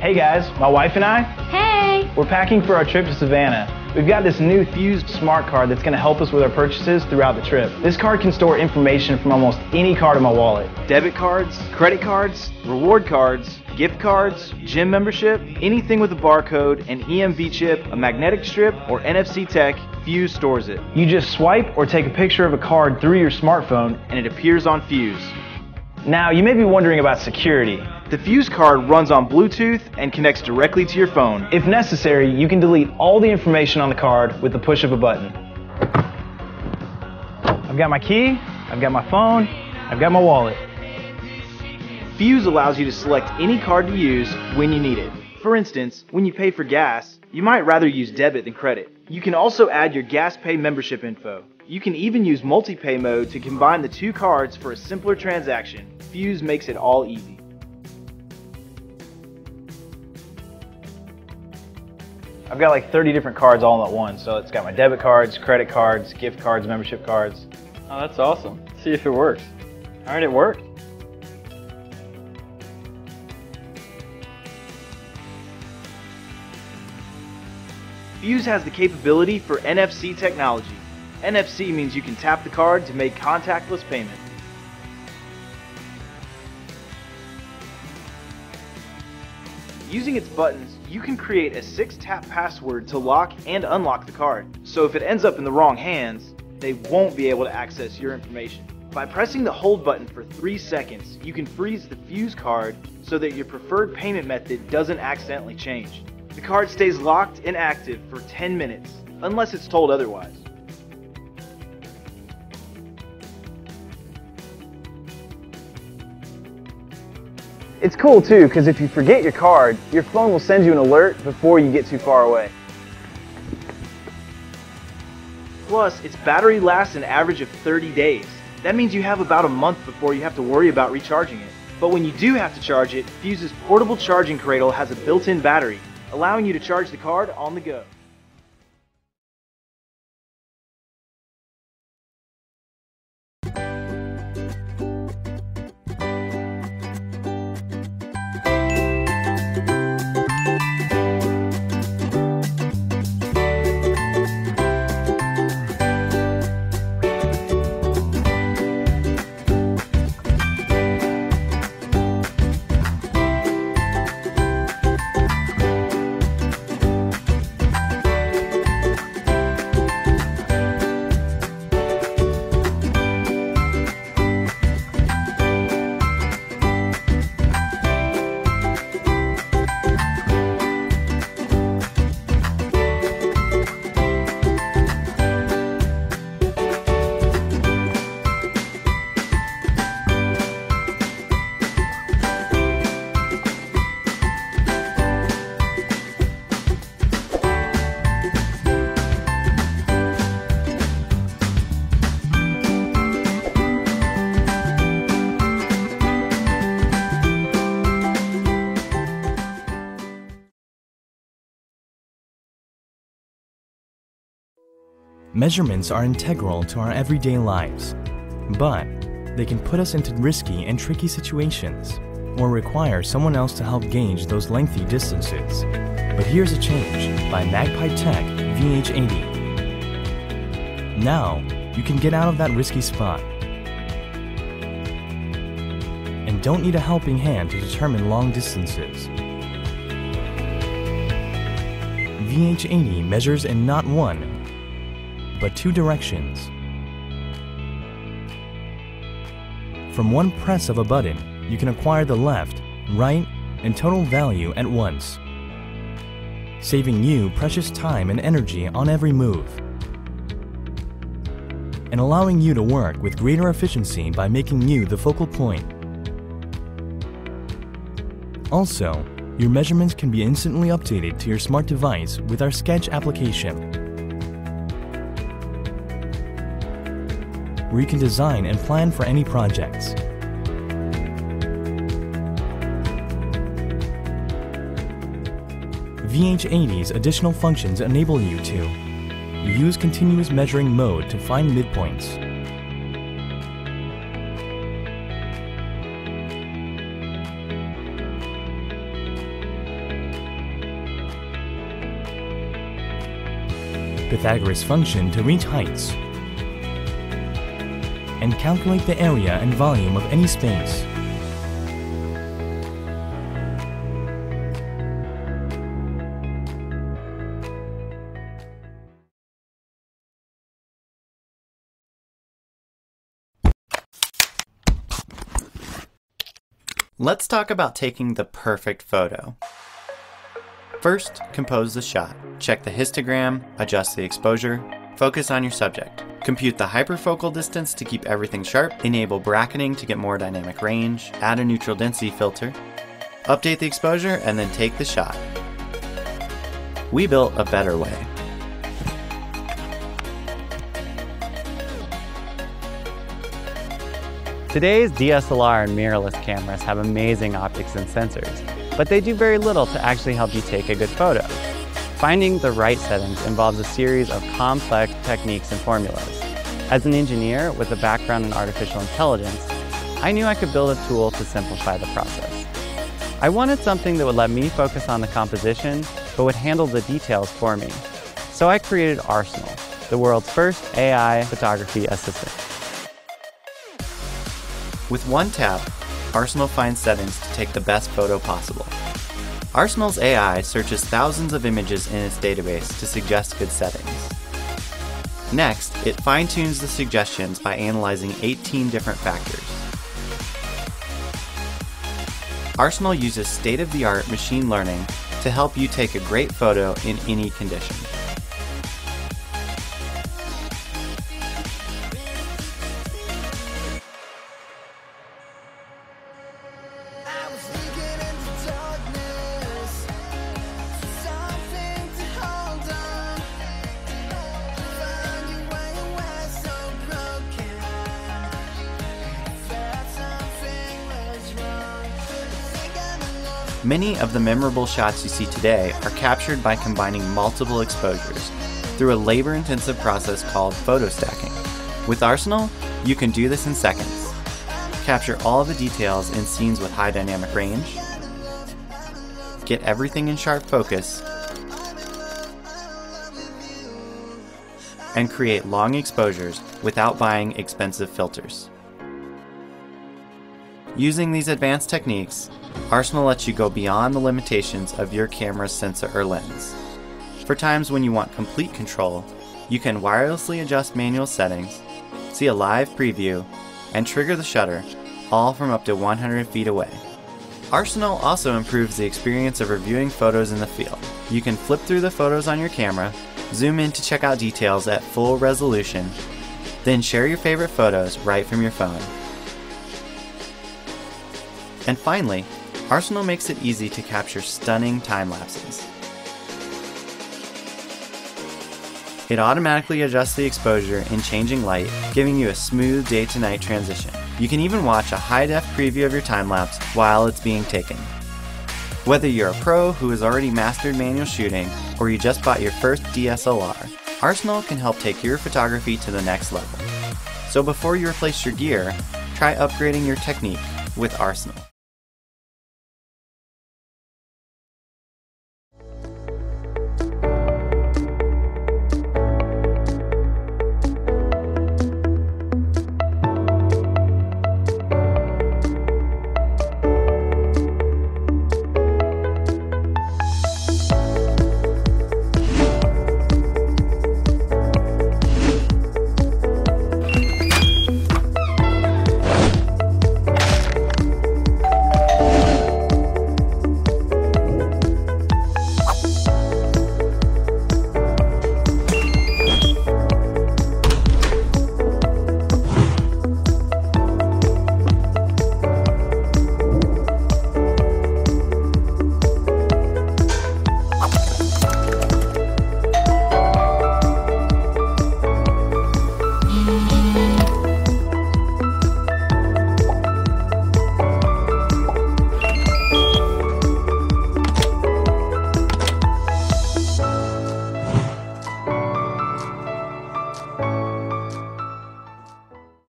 Hey guys, my wife and I, Hey! we're packing for our trip to Savannah. We've got this new Fuse smart card that's going to help us with our purchases throughout the trip. This card can store information from almost any card in my wallet. Debit cards, credit cards, reward cards, gift cards, gym membership, anything with a barcode, an EMV chip, a magnetic strip, or NFC tech, Fuse stores it. You just swipe or take a picture of a card through your smartphone and it appears on Fuse. Now, you may be wondering about security. The Fuse card runs on Bluetooth and connects directly to your phone. If necessary, you can delete all the information on the card with the push of a button. I've got my key, I've got my phone, I've got my wallet. Fuse allows you to select any card to use when you need it. For instance, when you pay for gas, you might rather use debit than credit. You can also add your GasPay membership info. You can even use multi-pay mode to combine the two cards for a simpler transaction. Fuse makes it all easy. I've got like 30 different cards all at once, so it's got my debit cards, credit cards, gift cards, membership cards. Oh, that's awesome. Let's see if it works. All right, it worked. Fuse has the capability for NFC technology. NFC means you can tap the card to make contactless payment. Using its buttons, you can create a 6-tap password to lock and unlock the card. So if it ends up in the wrong hands, they won't be able to access your information. By pressing the hold button for 3 seconds, you can freeze the Fuse card so that your preferred payment method doesn't accidentally change. The card stays locked and active for 10 minutes, unless it's told otherwise. It's cool too, because if you forget your card, your phone will send you an alert before you get too far away. Plus, its battery lasts an average of 30 days. That means you have about a month before you have to worry about recharging it. But when you do have to charge it, Fuse's portable charging cradle has a built-in battery, allowing you to charge the card on the go. Measurements are integral to our everyday lives, but they can put us into risky and tricky situations or require someone else to help gauge those lengthy distances. But here's a change by Magpie Tech VH80. Now, you can get out of that risky spot and don't need a helping hand to determine long distances. VH80 measures in not one, but 2 directions. From one press of a button, you can acquire the left, right, and total value at once, saving you precious time and energy on every move, and allowing you to work with greater efficiency by making you the focal point. Also, your measurements can be instantly updated to your smart device with our Sketch application, where you can design and plan for any projects. VH80's additional functions enable you to use continuous measuring mode to find midpoints, Pythagoras' function to reach heights, and calculate the area and volume of any space. Let's talk about taking the perfect photo. First, compose the shot. Check the histogram, adjust the exposure, focus on your subject. Compute the hyperfocal distance to keep everything sharp, enable bracketing to get more dynamic range, add a neutral density filter, update the exposure, and then take the shot. We built a better way. Today's DSLR and mirrorless cameras have amazing optics and sensors, but they do very little to actually help you take a good photo. Finding the right settings involves a series of complex techniques and formulas. As an engineer with a background in artificial intelligence, I knew I could build a tool to simplify the process. I wanted something that would let me focus on the composition, but would handle the details for me. So I created Arsenal, the world's first AI photography assistant. With one tap, Arsenal finds settings to take the best photo possible. Arsenal's AI searches thousands of images in its database to suggest good settings. Next, it fine-tunes the suggestions by analyzing 18 different factors. Arsenal uses state-of-the-art machine learning to help you take a great photo in any condition. Many of the memorable shots you see today are captured by combining multiple exposures through a labor-intensive process called photo stacking. With Arsenal, you can do this in seconds. Capture all of the details in scenes with high dynamic range, get everything in sharp focus, and create long exposures without buying expensive filters. Using these advanced techniques, Arsenal lets you go beyond the limitations of your camera's sensor or lens. For times when you want complete control, you can wirelessly adjust manual settings, see a live preview, and trigger the shutter, all from up to 100 feet away. Arsenal also improves the experience of reviewing photos in the field. You can flip through the photos on your camera, zoom in to check out details at full resolution, then share your favorite photos right from your phone. And finally, Arsenal makes it easy to capture stunning time lapses. It automatically adjusts the exposure in changing light, giving you a smooth day-to-night transition. You can even watch a high-def preview of your time-lapse while it's being taken. Whether you're a pro who has already mastered manual shooting, or you just bought your first DSLR, Arsenal can help take your photography to the next level. So before you replace your gear, try upgrading your technique with Arsenal.